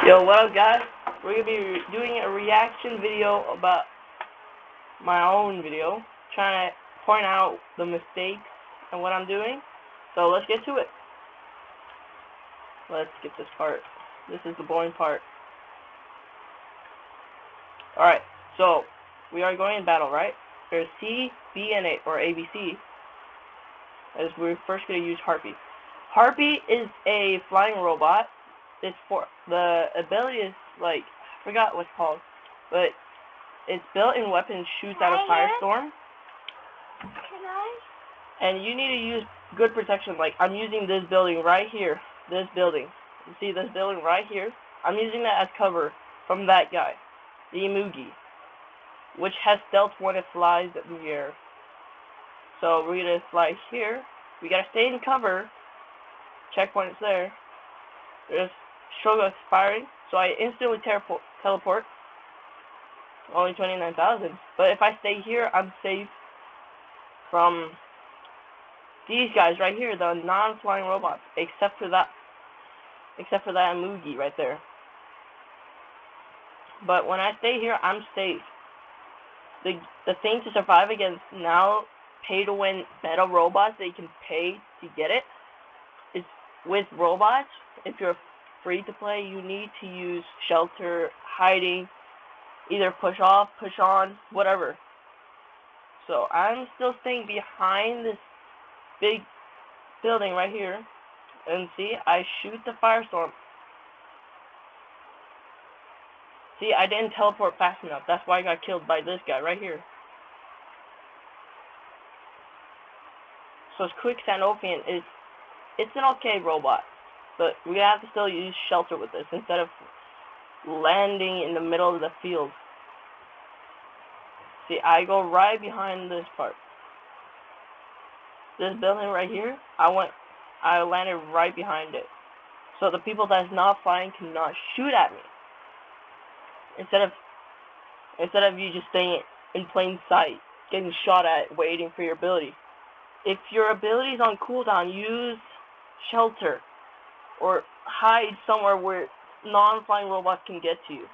Yo, what up, guys? We're gonna be doing a reaction video about my own video, trying to point out the mistakes and what I'm doing. So let's get to it. Let's get this part. This is the boring part. Alright, so we are going in battle, right? There's C, B, and A, or ABC, as we're first gonna use Harpy. Harpy is a flying robot. It's for the ability is like I forgot what's called, but it's built-in weapon, shoots out of firestorm. Can I? And you need to use good protection. Like I'm using this building right here. This building. You see this building right here? I'm using that as cover from that guy, the Imugi, which has stealth when it flies in the air. So we're gonna fly here. We gotta stay in cover. Checkpoint is there. There's struggle expiring, so I instantly teleport. Only 29,000. But if I stay here, I'm safe from these guys right here, the non-flying robots, except for that Mugi right there. But when I stay here, I'm safe. The thing to survive against now pay-to-win meta robots that you can pay to get it is with robots. If you're free to play, you need to use shelter, hiding, either push off, push on, whatever. So I'm still staying behind this big building right here, and see, I shoot the firestorm. See, I didn't teleport fast enough. That's why I got killed by this guy right here. So Quicksandophian it's an okay robot, but we have to still use shelter with this instead of landing in the middle of the field. See, I go right behind this part. This building right here, I landed right behind it. So the people that's not flying cannot shoot at me. Instead of you just staying in plain sight, getting shot at, waiting for your ability. If your ability is on cooldown, use shelter or hide somewhere where non-flying robots can get to you.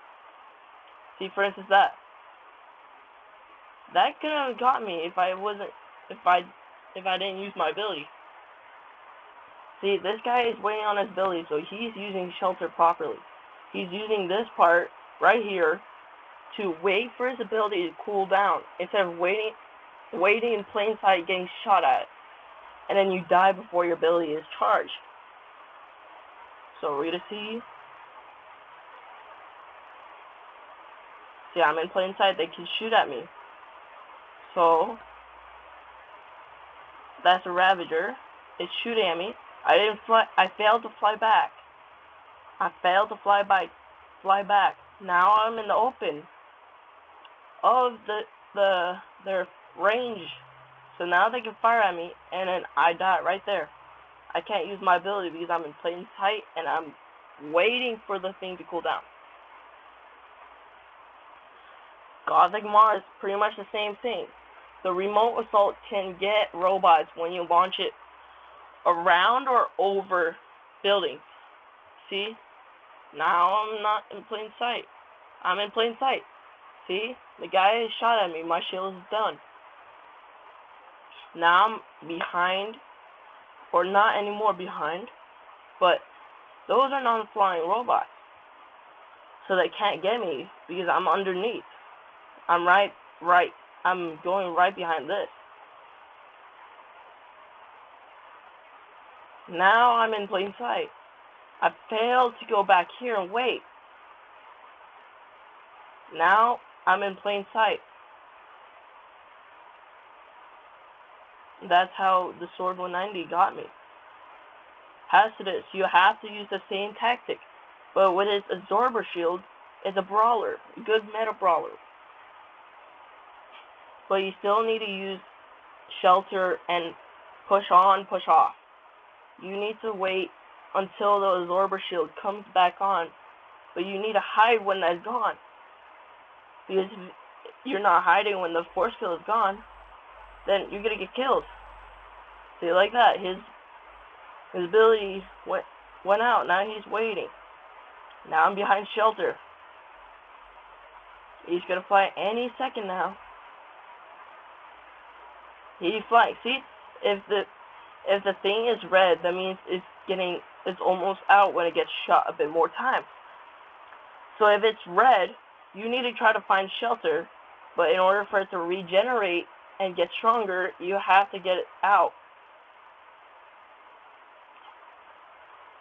See, for instance, that could have got me if I didn't use my ability. See, this guy is waiting on his ability, so he's using shelter properly. He's using this part right here to wait for his ability to cool down instead of waiting in plain sight, getting shot at, and then you die before your ability is charged. So we're gonna see, I'm in plain sight, they can shoot at me. So that's a Ravager. It's shooting at me. I failed to fly back. Fly back. Now I'm in the open of their range. So now they can fire at me, and then I die right there. I can't use my ability because I'm in plain sight and I'm waiting for the thing to cool down. Gothic Maw is pretty much the same thing. The remote assault can get robots when you launch it around or over buildings. See? Now I'm not in plain sight. I'm in plain sight. See? The guy is shot at me. My shield is done. Now I'm behind, or not anymore behind, but those are non-flying robots. So they can't get me because I'm underneath. I'm I'm going right behind this. Now I'm in plain sight. I failed to go back here and wait. Now I'm in plain sight. That's how the Sword 190 got me. Hazardous, you have to use the same tactic, but with its absorber shield, it's a brawler, a good meta brawler. But you still need to use shelter and push on, push off. You need to wait until the absorber shield comes back on, but you need to hide when that's gone. Because if you're not hiding when the force field is gone, then you're gonna get killed. See, like that, his ability went out. Now he's waiting. Now I'm behind shelter. He's gonna fly any second now. He's flying. See, if the thing is red, that means it's almost out when it gets shot a bit more time. So if it's red, you need to try to find shelter, but in order for it to regenerate and get stronger, you have to get it out.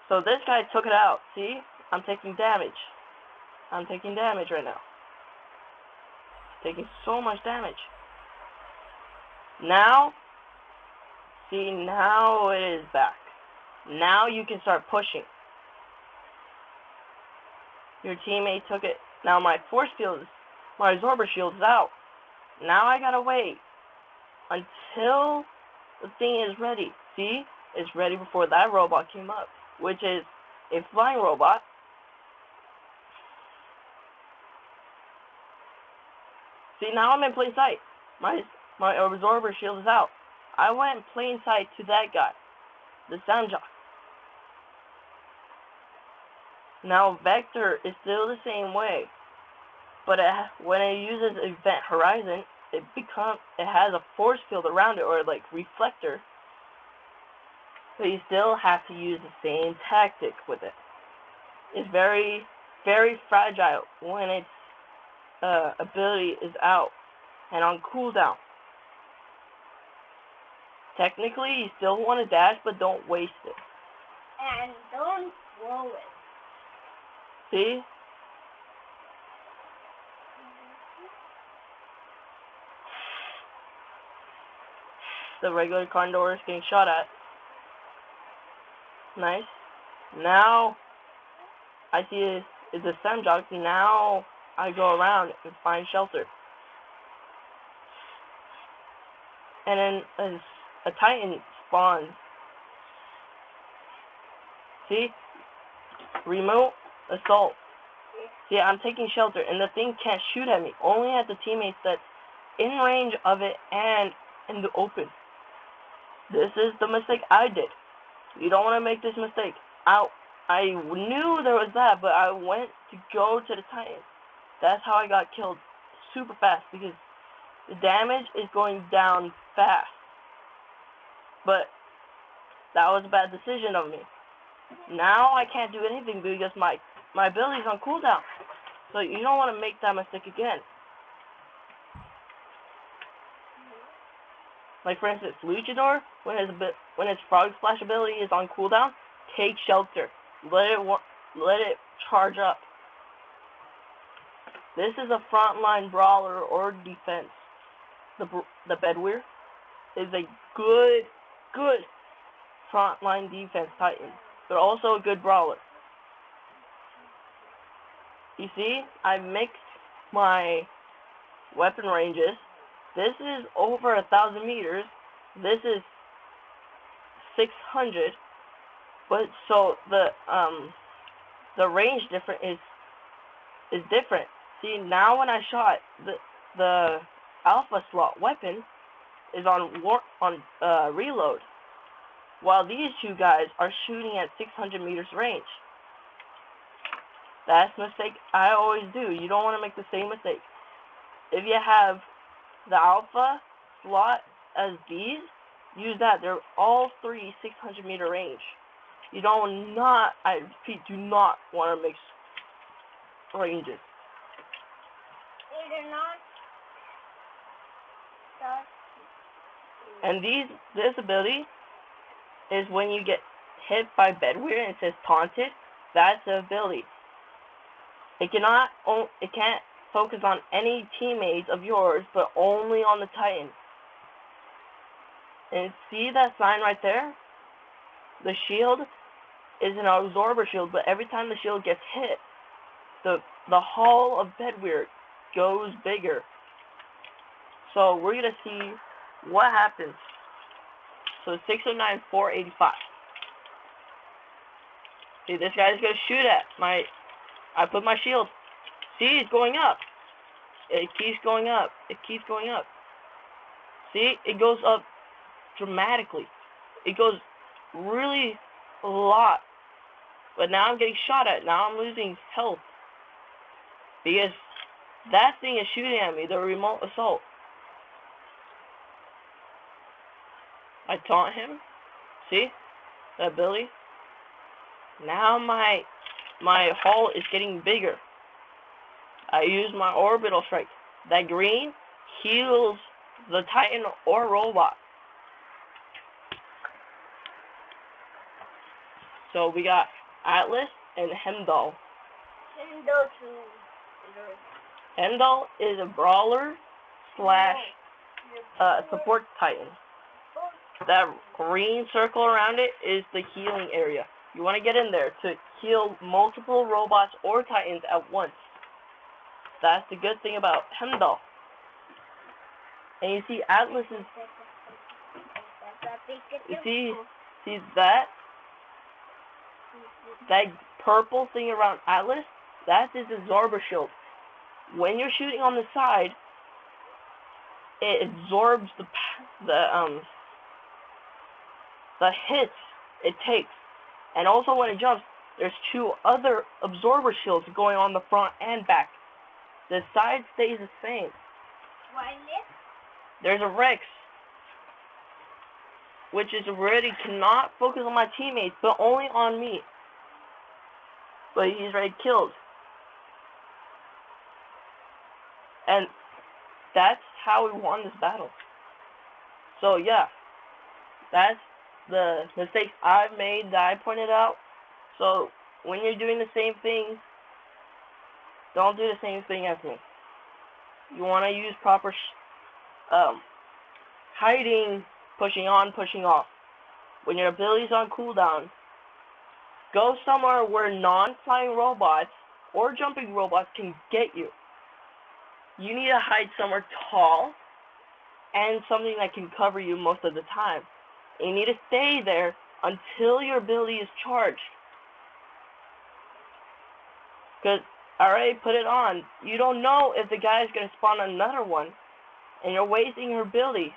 So this guy took it out. See? I'm taking damage. I'm taking damage right now. Taking so much damage. Now, see, now it is back. Now you can start pushing. Your teammate took it. Now my force field, my absorber shield is out. Now I gotta wait until the thing is ready. See? It's ready before that robot came up, which is a flying robot. See, now I'm in plain sight. My absorber shield is out. I went in plain sight to that guy, the sound jock. Now Vector is still the same way, but when it uses Event Horizon, it has a force field around it, or like reflector. But you still have to use the same tactic with it. It's very, very fragile when its ability is out and on cooldown. Technically, you still want to dash, but don't waste it. And don't throw it. See? The regular Condor is getting shot at. Nice. Now, I see it's a Semjog. Now, I go around and find shelter. And then a Titan spawns. See? Remote assault. See, I'm taking shelter, and the thing can't shoot at me. Only at the teammates that's in range of it and in the open. This is the mistake I did. You don't want to make this mistake. I knew there was that, but I went to go to the Titan. That's how I got killed super fast, because the damage is going down fast. But that was a bad decision of me. Now I can't do anything because my ability is on cooldown. So you don't want to make that mistake again. Like for instance, Luchador, when its Frog Splash ability is on cooldown, take shelter. Let it charge up. This is a frontline brawler or defense. The Bedweir is a good frontline defense Titan, but also a good brawler. You see, I mixed my weapon ranges. This is over 1,000 meters. This is 600. But so the range different is different. See, now when I shot, the alpha slot weapon is on reload, while these two guys are shooting at 600 meters range. That's a mistake I always do. You don't want to make the same mistake. If you have the alpha slot as these, use that. They're all three 600 meter range. You don't not, I repeat, do not want to mix ranges. They're not. And this ability is when you get hit by Bedweir and it says taunted. That's the ability. It can't focus on any teammates of yours, but only on the Titan. And see that sign right there? The shield is an absorber shield, but every time the shield gets hit, the hull of Bedweir goes bigger. So we're gonna see what happens. So 609, 485. See, this guy's gonna shoot at I put my shield. See, it's going up. It keeps going up. It keeps going up. See, it goes up dramatically. It goes really a lot. But now I'm getting shot at. Now I'm losing health. Because that thing is shooting at me, the remote assault. I taunt him. See? That ability. Now my hull is getting bigger. I use my orbital strike. That green heals the Titan or robot. So we got Atlas and Heimdall. Heimdall too. Heimdall is a brawler slash support Titan. That green circle around it is the healing area. You want to get in there to heal multiple robots or Titans at once. That's the good thing about Heimdall. And you see Atlas is... You see that? That purple thing around Atlas? That is absorber shield. When you're shooting on the side, it absorbs the hits it takes. And also when it jumps, there's two other absorber shields going on the front and back. The side stays the same. There's a Rex, which is already cannot focus on my teammates, but only on me. But he's already killed. And that's how we won this battle. So yeah, that's the mistakes I've made that I pointed out. So when you're doing the same thing, don't do the same thing as me. You want to use proper hiding, pushing on, pushing off. When your ability's on cooldown, go somewhere where non-flying robots or jumping robots can get you. You need to hide somewhere tall and something that can cover you most of the time. You need to stay there until your ability is charged. Because I already put it on. You don't know if the guy is going to spawn another one, and you're wasting your ability.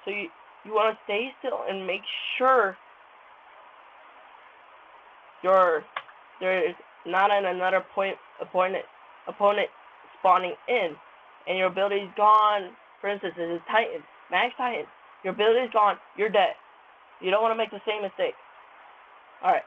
So you want to stay still and make sure there's not another opponent spawning in, and your ability is gone. For instance, this is Titan, Max Titan. Your ability is gone. You're dead. You don't want to make the same mistake. Alright.